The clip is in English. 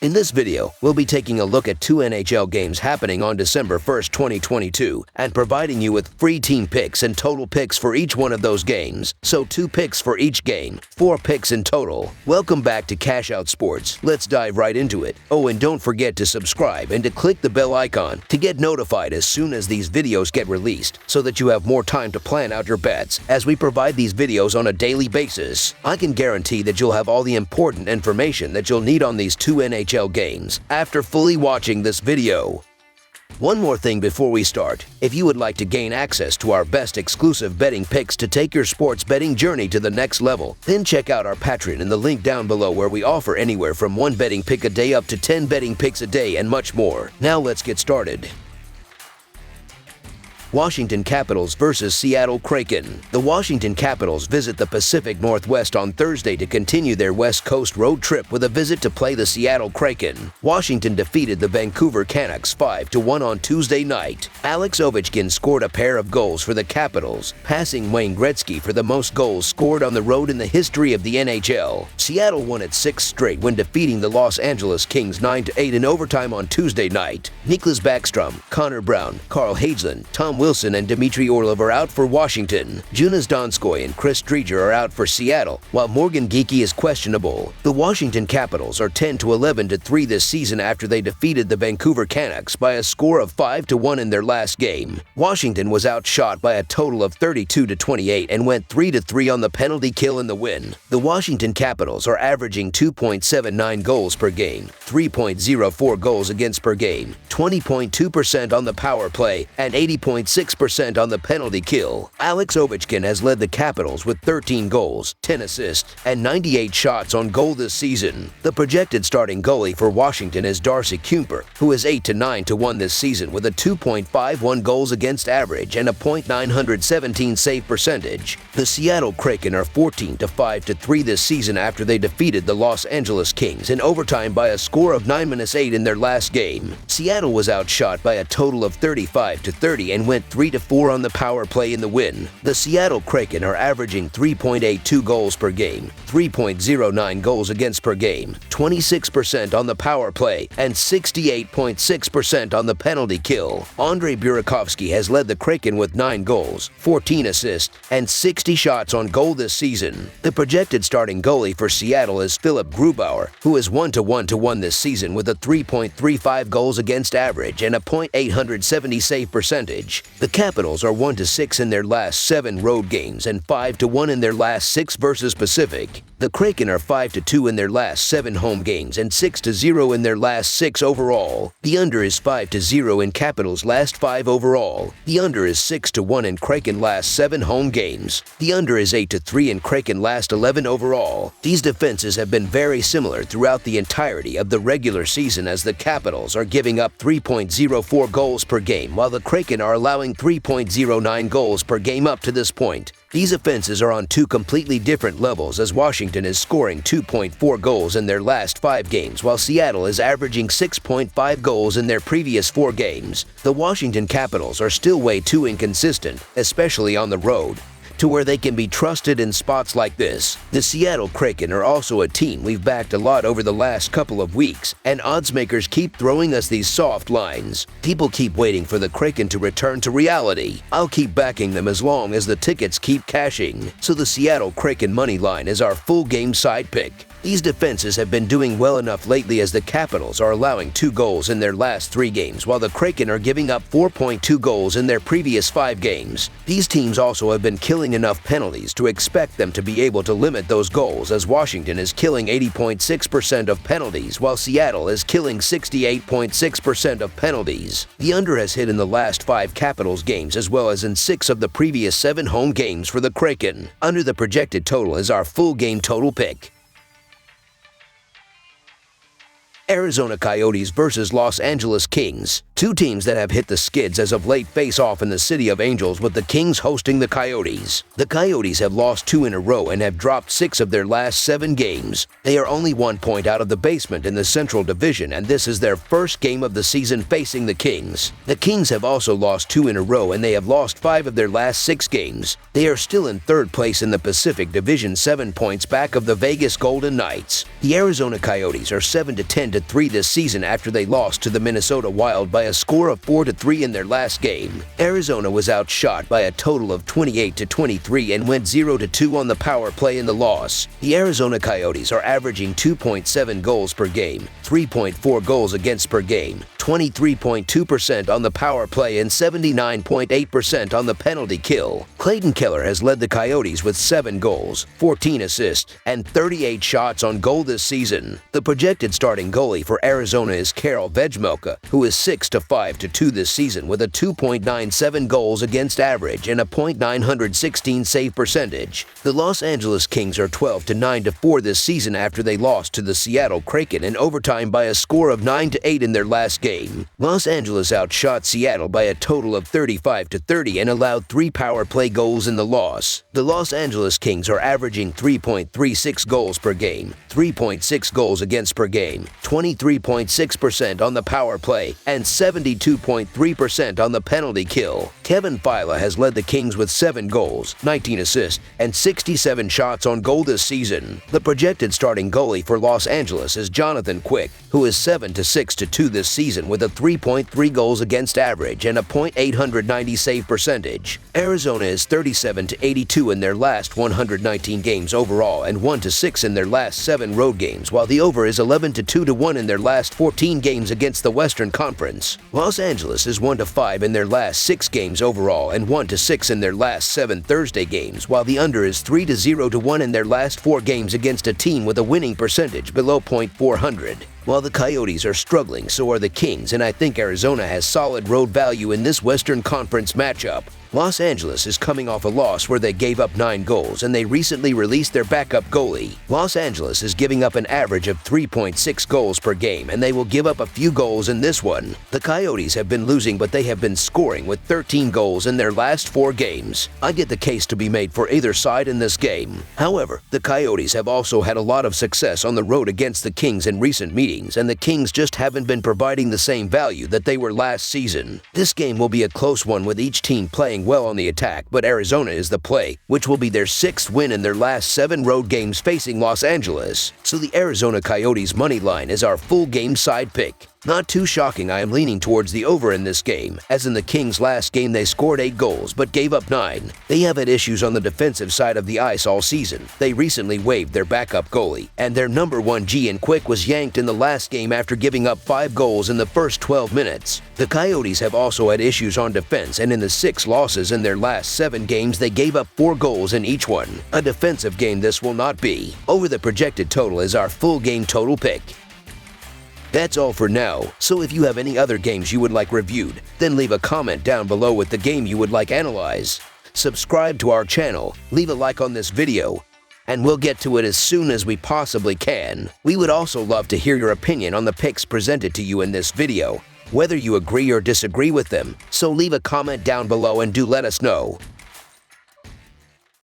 In this video, we'll be taking a look at 2 NHL games happening on December 1st, 2022, and providing you with free team picks and total picks for each one of those games. So 2 picks for each game, 4 picks in total. Welcome back to Cash Out Sports. Let's dive right into it. Oh, and don't forget to subscribe and to click the bell icon to get notified as soon as these videos get released, so that you have more time to plan out your bets as we provide these videos on a daily basis. I can guarantee that you'll have all the important information that you'll need on these 2 NHL games after fully watching this video. One more thing before we start. If you would like to gain access to our best exclusive betting picks to take your sports betting journey to the next level, then check out our Patreon in the link down below, where we offer anywhere from 1 betting pick a day up to 10 betting picks a day and much more. Now let's get started. Washington Capitals versus Seattle Kraken. The Washington Capitals visit the Pacific Northwest on Thursday to continue their West Coast road trip with a visit to play the Seattle Kraken. Washington defeated the Vancouver Canucks 5-1 on Tuesday night. Alex Ovechkin scored a pair of goals for the Capitals, passing Wayne Gretzky for the most goals scored on the road in the history of the NHL. Seattle won its 6th straight when defeating the Los Angeles Kings 9-8 in overtime on Tuesday night. Nicklas Backstrom, Connor Brown, Carl Hagelin, Tom Wilson, and Dmitry Orlov are out for Washington. Jonas Donskoy and Chris Driedger are out for Seattle, while Morgan Geekie is questionable. The Washington Capitals are 10-11-3 this season after they defeated the Vancouver Canucks by a score of 5-1 in their last game. Washington was outshot by a total of 32-28 and went 3-3 on the penalty kill in the win. The Washington Capitals are averaging 2.79 goals per game, 3.04 goals against per game, 20.2% on the power play, and 80.6% on the penalty kill. Alex Ovechkin has led the Capitals with 13 goals, 10 assists, and 98 shots on goal this season. The projected starting goalie for Washington is Darcy Kuemper, who is 8-9-1 this season with a 2.51 goals against average and a .917 save percentage. The Seattle Kraken are 14-5-3 this season after they defeated the Los Angeles Kings in overtime by a score of 9-8 in their last game. Seattle was outshot by a total of 35-30 and went 3-4 on the power play in the win. The Seattle Kraken are averaging 3.82 goals per game, 3.09 goals against per game, 26% on the power play, and 68.6% on the penalty kill. Andrei Burakovsky has led the Kraken with 9 goals, 14 assists, and 60 shots on goal this season. The projected starting goalie for Seattle is Philip Grubauer, who is 1-1 this season with a 3.35 goals against average and a .870 save percentage. The Capitals are 1-6 in their last 7 road games and 5-1 in their last 6 versus Pacific. The Kraken are 5-2 in their last 7 home games and 6-0 in their last 6 overall. The under is 5-0 in Capitals' last 5 overall. The under is 6-1 in Kraken last 7 home games. The under is 8-3 in Kraken last 11 overall. These defenses have been very similar throughout the entirety of the regular season, as the Capitals are giving up 3.04 goals per game, while the Kraken are allowing 3.09 goals per game up to this point. These offenses are on 2 completely different levels, as Washington is scoring 2.4 goals in their last 5 games, while Seattle is averaging 6.5 goals in their previous 4 games. The Washington Capitals are still way too inconsistent, especially on the road, to where they can be trusted in spots like this. The Seattle Kraken are also a team we've backed a lot over the last couple of weeks, and odds makers keep throwing us these soft lines. People keep waiting for the Kraken to return to reality. I'll keep backing them as long as the tickets keep cashing. So the Seattle Kraken money line is our full game side pick. These defenses have been doing well enough lately, as the Capitals are allowing 2 goals in their last 3 games, while the Kraken are giving up 4.2 goals in their previous 5 games. These teams also have been killing enough penalties to expect them to be able to limit those goals, as Washington is killing 80.6% of penalties, while Seattle is killing 68.6% of penalties. The under has hit in the last 5 Capitals games, as well as in 6 of the previous 7 home games for the Kraken. Under the projected total is our full game total pick. Arizona Coyotes versus Los Angeles Kings. Two teams that have hit the skids as of late face off in the City of Angels, with the Kings hosting the Coyotes. The Coyotes have lost 2 in a row and have dropped 6 of their last 7 games. They are only 1 point out of the basement in the Central Division, and this is their first game of the season facing the Kings. The Kings have also lost 2 in a row, and they have lost 5 of their last 6 games. They are still in 3rd place in the Pacific Division, 7 points back of the Vegas Golden Knights. The Arizona Coyotes are 7-10 0-3 this season after they lost to the Minnesota Wild by a score of 4-3 in their last game. Arizona was outshot by a total of 28-23 and went 0-2 on the power play in the loss. The Arizona Coyotes are averaging 2.7 goals per game, 3.4 goals against per game, 23.2% on the power play and 79.8% on the penalty kill. Clayton Keller has led the Coyotes with 7 goals, 14 assists, and 38 shots on goal this season. The projected starting goalie for Arizona is Karel Vejmelka, who is 6-5-2 this season with a 2.97 goals against average and a .916 save percentage. The Los Angeles Kings are 12-9-4 this season after they lost to the Seattle Kraken in overtime by a score of 9-8 in their last game. Los Angeles outshot Seattle by a total of 35-30 and allowed 3 power play goals in the loss. The Los Angeles Kings are averaging 3.36 goals per game, 3.6 goals against per game, 23.6% on the power play, and 72.3% on the penalty kill. Kevin Fila has led the Kings with 7 goals, 19 assists, and 67 shots on goal this season. The projected starting goalie for Los Angeles is Jonathan Quick, who is 7-6-2 this season with a 3.3 goals against average and a .890 save percentage. Arizona is 37-82 in their last 119 games overall and 1-6 in their last 7 road games, while the over is 11-2-1 in their last 14 games against the Western Conference. Los Angeles is 1-5 in their last 6 games overall and 1-6 in their last 7 Thursday games, while the under is 3-0-1 in their last 4 games against a team with a winning percentage below .400. While the Coyotes are struggling, so are the Kings, and I think Arizona has solid road value in this Western Conference matchup. Los Angeles is coming off a loss where they gave up 9 goals, and they recently released their backup goalie. Los Angeles is giving up an average of 3.6 goals per game, and they will give up a few goals in this one. The Coyotes have been losing, but they have been scoring with 13 goals in their last 4 games. I get the case to be made for either side in this game. However, the Coyotes have also had a lot of success on the road against the Kings in recent meetings, and the Kings just haven't been providing the same value that they were last season. This game will be a close one with each team playing well on the attack, but Arizona is the play, which will be their 6th win in their last 7 road games facing Los Angeles. So the Arizona Coyotes money line is our full game side pick. Not too shocking, I am leaning towards the over in this game, as in the Kings' last game they scored 8 goals but gave up 9. They have had issues on the defensive side of the ice all season. They recently waived their backup goalie, and their number 1 G in Quick was yanked in the last game after giving up 5 goals in the first 12 minutes. The Coyotes have also had issues on defense, and in the 6 losses in their last 7 games they gave up 4 goals in each one. A defensive game this will not be. Over the projected total is our full game total pick. That's all for now, so if you have any other games you would like reviewed, then leave a comment down below with the game you would like analyzed. Subscribe to our channel, leave a like on this video, and we'll get to it as soon as we possibly can. We would also love to hear your opinion on the picks presented to you in this video, whether you agree or disagree with them, so leave a comment down below and do let us know.